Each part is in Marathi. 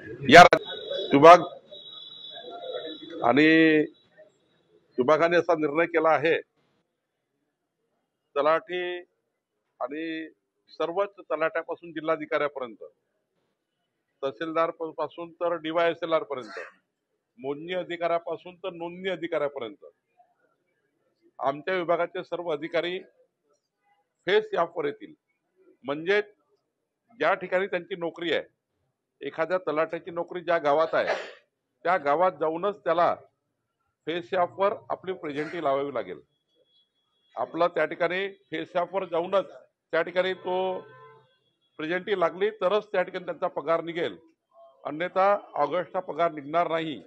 या विभाग आणि विभागाने असा निर्णय केला आहे, तलाठी आणि सर्वच तलाट्यापासून जिल्हाधिकाऱ्यापर्यंत, तहसीलदार पासून तर DYSLR पर्यंत, मोजणी अधिकाऱ्यापासून तर नोंदणी अधिकाऱ्यापर्यंत आमच्या विभागाचे सर्व अधिकारी फेस ॲपवर येतील. म्हणजे ज्या ठिकाणी त्यांची नोकरी आहे, एखाद्या तलाट्याची नोकरी ज्या गावात आहे त्या गावात जाऊनच त्याला फेस ॲपवर आपली प्रेझेंटी लावावी लागेल. आपलं त्या ठिकाणी फेस ॲपवर जाऊनच त्या ठिकाणी तो प्रेझेंटी लागली तरच त्या ठिकाणी त्यांचा पगार निघेल, अन्यथा ऑगस्टचा पगार निघणार नाही.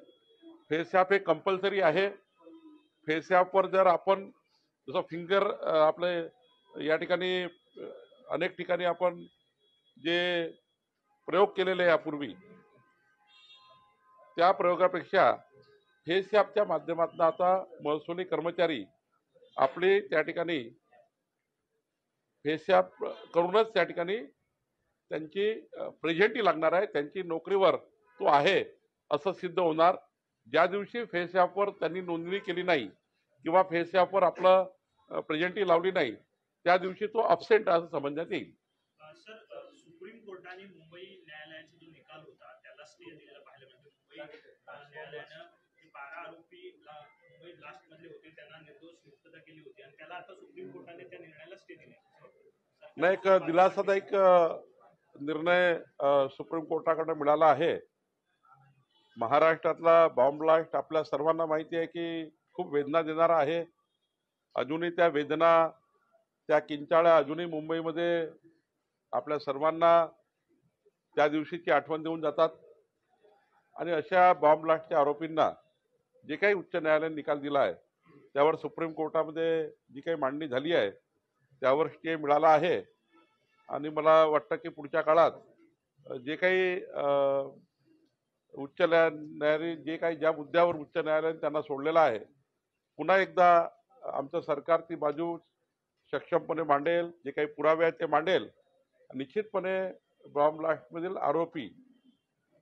फेस ॲप हे कंपल्सरी आहे. फेस ॲपवर जर आपण जसं फिंगर आपले या ठिकाणी अनेक ठिकाणी आपण जे प्रयोग केलेले आहे यापूर्वी, त्या प्रयोगापेक्षा फेस ॲपच्या माध्यमातून आता महसुली कर्मचारी आपली त्या ठिकाणी फेस ॲप करूनच त्या ठिकाणी त्यांची प्रेझेंटी लागणार आहे. त्यांची नोकरीवर तो आहे असं सिद्ध होणार. ज्या दिवशी फेस ॲपवर त्यांनी नोंदणी केली नाही किंवा फेस ॲपवर आपलं प्रेझेंटी लावली नाही त्या दिवशी तो अब्सेंट असं समजण्यात येईल. सर, सुप्रीम कोर्टाने मुंबई न्यायालयाचा जो निकाल होता त्याला स्टे दिलेला पाहिलं. म्हणजे मुंबई न्यायालयानं 12 आरोपी मुंबई ब्लास्ट मधले होते त्यांना निर्दोष मुक्तता केली होती आणि त्याला आता सुप्रीम कोर्टाने त्या निर्णयाला स्टे दिले. नाही, एक दिलासादायक निर्णय सुप्रीम कोर्टाकडे मिळाला आहे. महाराष्ट्रातला बॉम्ब ब्लास्ट आपल्या सर्वांना माहिती आहे की खूप वेदना देणारा आहे. अजूनही त्या वेदना, त्या किंचाळ्या अजूनही मुंबईमध्ये आपल्या सर्वांना त्या दिवशीची आठवण देऊन जातात. आणि अशा बॉम्ब ब्लास्टच्या आरोपींना जे काही उच्च न्यायालयाने निकाल दिला आहे त्यावर सुप्रीम कोर्टामध्ये जी काही मांडणी झाली आहे त्यावर स्टे मिळाला आहे. आणि मला वाटतं की पुढच्या काळात जे काही उच्च न्यायालय जे काही ज्या मुद्द्यावर उच्च न्यायालयाने त्यांना सोडलेला आहे, पुन्हा एकदा आमचं सरकार ती बाजू सक्षमपणे मांडेल, जे काही पुरावे आहेत ते मांडेल. निश्चितपणे बॉम्ब ब्लास्टमधील आरोपी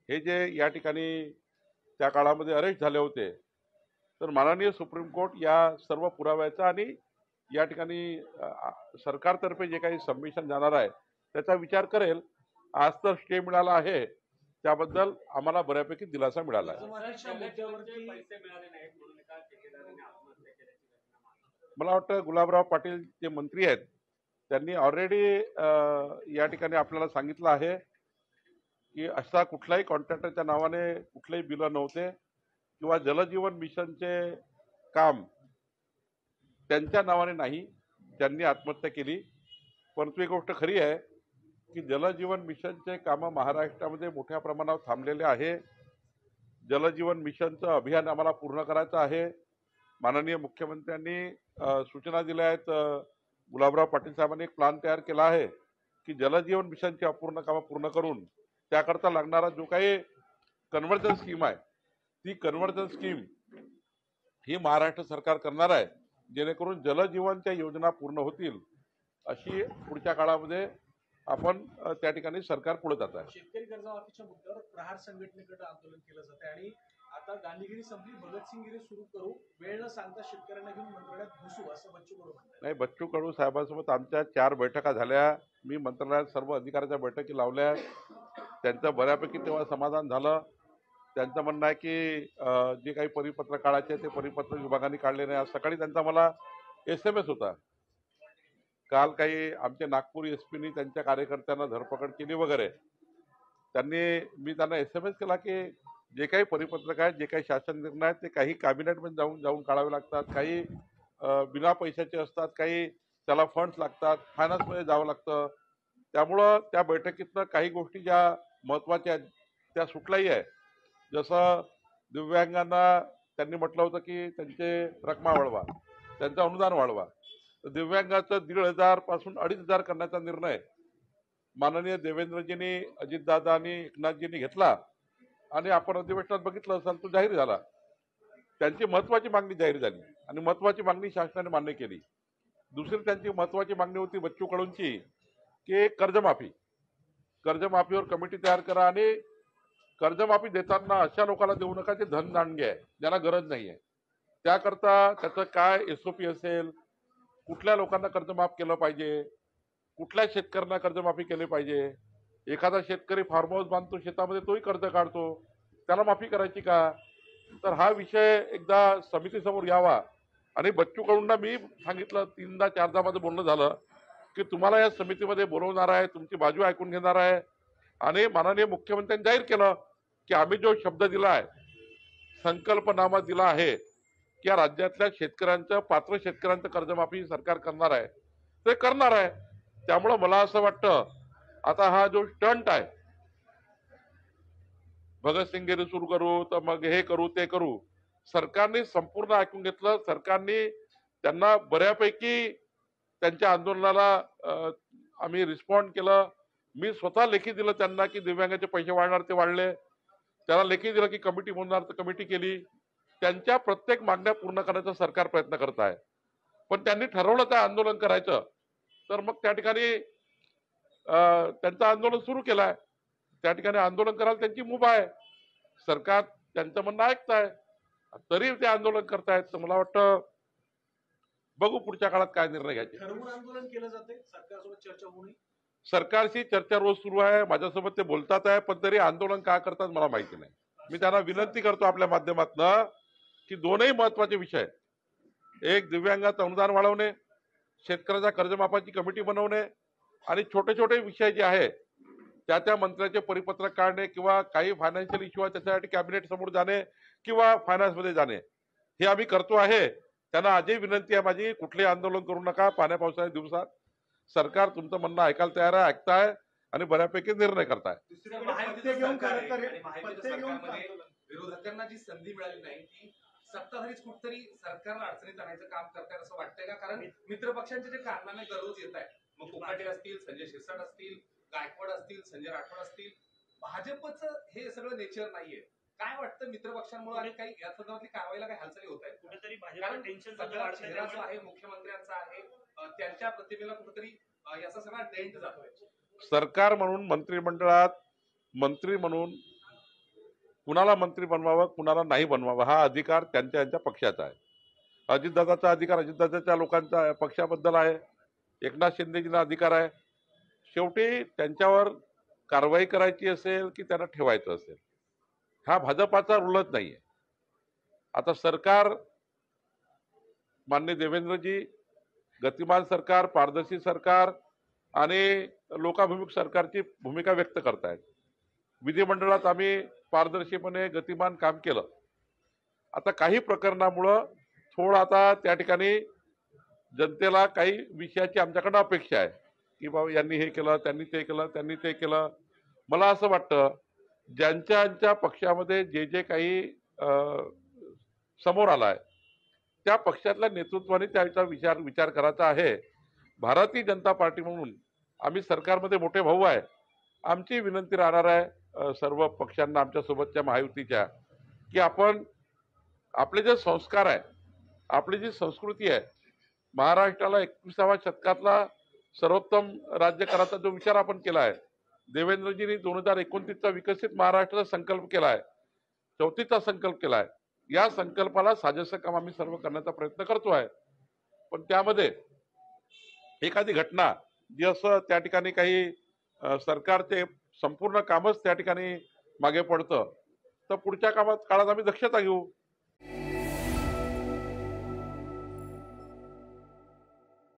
हे जे या ठिकाणी त्या काळामध्ये अरेस्ट झाले होते, तर माननीय सुप्रीम कोर्ट या सर्व पुराव्याचा आणि या ठिकाणी सरकारतर्फे जे काही सबमिशन जाणार आहे त्याचा विचार करेल. आज तर स्टे मिळाला आहे त्याबद्दल आम्हाला बऱ्यापैकी दिलासा मिळाला आहे. मला वाटतं गुलाबराव पाटील जे मंत्री आहेत त्यांनी ऑलरेडी या ठिकाणी आपल्याला सांगितलं आहे की असा कुठल्याही कॉन्ट्रॅक्टरच्या नावाने कुठलेही बिलं नव्हते किंवा जलजीवन मिशनचे काम त्यांच्या नावाने नाही, त्यांनी आत्महत्या केली. परंतु एक गोष्ट खरी आहे की जलजीवन मिशनचे कामं महाराष्ट्रामध्ये मोठ्या प्रमाणावर थांबलेले आहे. जलजीवन मिशनचं अभियान आम्हाला पूर्ण करायचं आहे. माननीय मुख्यमंत्र्यांनी सूचना दिल्या आहेत. गुलाबराव पाटील साहेबांनी एक प्लॅन तयार केला आहे की जलजीवन मिशनची अपूर्ण कामं पूर्ण करून त्याकरता लागणारा जो काही कन्व्हर्जन स्कीम आहे ती कन्व्हर्जन स्कीम ही महाराष्ट्र सरकार करणार आहे, जेणेकरून जलजीवनच्या योजना पूर्ण होतील. अशी पुढच्या काळामध्ये आपण त्या ठिकाणी सरकार पुढे जात आहे. शेतकरी कर्जमाफीच्या मुद्द्यावर प्रहार संघटनेकडे आंदोलन केलं जाते आणि आता गांधीगिरी संपली, भगतसिंगगिरी सुरू करू, वेळ न सांगता शेतकऱ्यांना घेऊन मंत्रालयात घुसू असं बच्चू कडू म्हणतात. नाही, बच्चू कडू साहेबांसोबत आमच्या 4 बैठका झाल्या. मी मंत्रालयात सर्व अधिकाऱ्याच्या बैठकी लावल्या. त्यांचं बऱ्यापैकी तेव्हा समाधान झालं. त्यांचं म्हणणं आहे की जे काही परिपत्र काढायचे ते परिपत्र विभागाने काढले नाही. आज सकाळी त्यांचा मला SMS होता. काल काही आमचे नागपूर SP त्यांच्या कार्यकर्त्यांना धरपकड केली वगैरे. मी त्यांना SMS केला की जे काही परिपत्रक आहेत, जे काही शासन निर्णय आहेत ते काही कॅबिनेटमध्ये जाऊन काढावे लागतात, काही बिना पैशाचे असतात, काही त्याला फंड्स लागतात, फायनान्समध्ये जावं लागतं. त्यामुळं त्या बैठकीतनं काही गोष्टी ज्या महत्त्वाच्या आहेत त्या सुटल्याही आहे. जसं दिव्यांगांना त्यांनी म्हटलं होतं की त्यांचे रकमा वाढवा, त्यांचं अनुदान वाढवा. तर दिव्यांगाचं 1,500 पासून 2,500 करण्याचा निर्णय माननीय देवेंद्रजींनी, अजितदादा आणि एकनाथजींनी घेतला आणि आपण अधिवेशनात बघितलं असाल तो जाहीर झाला. त्यांची महत्त्वाची मागणी जाहीर झाली आणि महत्त्वाची मागणी शासनाने मान्य केली. दुसरी त्यांची महत्त्वाची मागणी होती बच्चू कडूंची की कर्जमाफीवर कमिटी तयार करा आणि कर्जमाफी देताना अशा लोकांना देऊ नका जे धनदांडगे आहे, ज्यांना गरज नाही आहे. त्याकरता त्याचं काय SOP असेल, कुठल्या लोकांना कर्जमाफ केलं पाहिजे, कुठल्या शेतकऱ्यांना कर्जमाफी केली पाहिजे. एखादा शेतकरी फार्म हाऊस बांधतो शेतामध्ये, तोही कर्ज काढतो, त्याला माफी करायची का? तर हा विषय एकदा समितीसमोर यावा. आणि बच्चू कडूंना मी सांगितलं, 3दा 4दा माझं बोलणं झालं की तुम्हाला या समितीमध्ये बोलवणार आहे, तुमची बाजू ऐकून घेणार आहे. आणि माननीय मुख्यमंत्र्यांनी जाहीर केलं की आम्ही जो शब्द दिला आहे, संकल्पनामा दिला आहे की या राज्यातल्या शेतकऱ्यांचं, पात्र शेतकऱ्यांचं कर्जमाफी सरकार करणार आहे, ते करणार आहे. त्यामुळं मला असं वाटतं आता हा जो स्टंट आहे, भगतसिंग गिरी सुरू करू तर मग हे करू ते करू, सरकारने संपूर्ण ऐकून घेतलं. सरकारने त्यांना बऱ्यापैकी त्यांच्या आंदोलनाला आम्ही रिस्पॉन्ड केलं. मी स्वतः लेखी दिलं त्यांना की दिव्यांगाचे पैसे वाढणार, ते वाढले. त्याला लेखी दिलं की कमिटी बनवणार, तर कमिटी केली. त्यांच्या प्रत्येक मागण्या पूर्ण करण्याचा सरकार प्रयत्न करत आहे. पण त्यांनी ठरवलं त्या आंदोलन करायचं, तर मग त्या ठिकाणी त्यांचं आंदोलन सुरू केलं आहे. त्या ठिकाणी आंदोलन करायला त्यांची मुभा आहे. सरकार त्यांचं म्हणणं ऐकत आहे, तरी ते आंदोलन करतायत. तर मला वाटतं बघू पुढच्या काळात काय निर्णय घ्यायचे. ठरवून आंदोलन केलं जाते, सरकारसोबत चर्चा होऊ नये. सरकारशी चर्चा रोज सुरू आहे, माझ्यासोबत ते बोलतात आहे, पण तरी आंदोलन का करतात मला माहिती नाही. मी त्यांना विनंती करतो आपल्या माध्यमातून की दोनही महत्वाचे विषय, एक दिव्यांगाचं अनुदान वाढवणे, शेतकऱ्याच्या कर्जमाफाची कमिटी बनवणे, आणि छोटे छोटे विषय जे आहे त्या मंत्र्याचे परिपत्रक काढणे किंवा काही फायनान्शियल इश्यू आहे त्याच्यासाठी कॅबिनेट समोर जाणे किंवा फायनान्समध्ये जाणे, हे आम्ही करतो आहे. त्यांना आजही विनंती आहे माझी, कुठलेही आंदोलन करू नका पाण्या पावसाच्या दिवसात. सरकार तुमचं म्हणणं ऐकायला तयार आहे, ऐकताय आणि बऱ्यापैकी निर्णय करताय. विरोधकांना जी संधी मिळाली नाही ती सत्ताधारीच कुठतरी सरकारला अडचणीत आणायचं काम करताय असं वाटतंय का? कारण मित्रपक्षांचे जे कारनामे दररोज येत आहेत, मग कोकाटे असतील, संजय शिरसाट असतील, गायकवाड असतील, संजय राठोड असतील, भाजपचं हे सगळं नेचर नाहीये. काय वाटतं मित्रपक्षांमुळे आणि काही या संदर्भातली कारवाईला काही हालचाली होत आहेत कुठेतरी भाजप कारण टेन्शन सगळा चेहरा जो आहे मुख्यमंत्र्यांचा आहे, त्यांच्या प्रतिमेला कुठेतरी याचा सगळा डेंट जातोय. सरकार म्हणून, मंत्रिमंडळात मंत्री म्हणून कुणाला मंत्री बनवावं, कुणाला नाही बनवावं, हा अधिकार त्यांच्या पक्षाचा आहे. अजितदादाचा अधिकार अजितदादाच्या लोकांचा पक्षाबद्दल आहे, एकनाथ शिंदेजींना अधिकार आहे. शेवटी त्यांच्यावर कारवाई करायची असेल की त्यांना ठेवायचं असेल, हा भाजपाचा रूलच नाहीये. आता सरकार, माननीय देवेंद्रजी, गतिमान सरकार, पारदर्शी सरकार आणि लोकाभिमुख सरकारची भूमिका व्यक्त करतायत. विधिमंडळात आम्ही पारदर्शीपणे गतिमान काम केलं. आता काही प्रकरणामुळं थोडं आता त्या ठिकाणी जनतेला काही विषयाची आमच्याकडे अपेक्षा आहे की बाबा यांनी हे केलं, त्यांनी ते केलं, त्यांनी ते केलं. मला असं वाटतं ज्यांच्या पक्षामध्ये जे जे काही समोर आलाय त्या पक्षातल्या नेतृत्वाने त्याचा विचार करायचा आहे. भारतीय जनता पार्टी म्हणून आम्ही सरकारमध्ये मोठे भाऊ आहे. आमची विनंती राहणार आहे सर्व पक्षांना, आमच्या सोबतच्या महायुतीच्या, की आपण आपले जे संस्कार आहे, आपली जी संस्कृती आहे, महाराष्ट्राला 21व्या शतकातला सर्वोत्तम राज्य करायचा जो विचार आपण केला आहे, देवेंद्रजींनी 2029चा विकसित महाराष्ट्राचा संकल्प केला आहे, 34चा संकल्प केला आहे. या संकल्पाला साजेसं काम आम्ही सर्व करण्याचा प्रयत्न करतो आहे. पण त्यामध्ये एखादी घटना जी असं त्या ठिकाणी काही सरकारचे संपूर्ण कामच त्या ठिकाणी मागे पडतं, तर पुढच्या काळात आम्ही दक्षता घेऊ.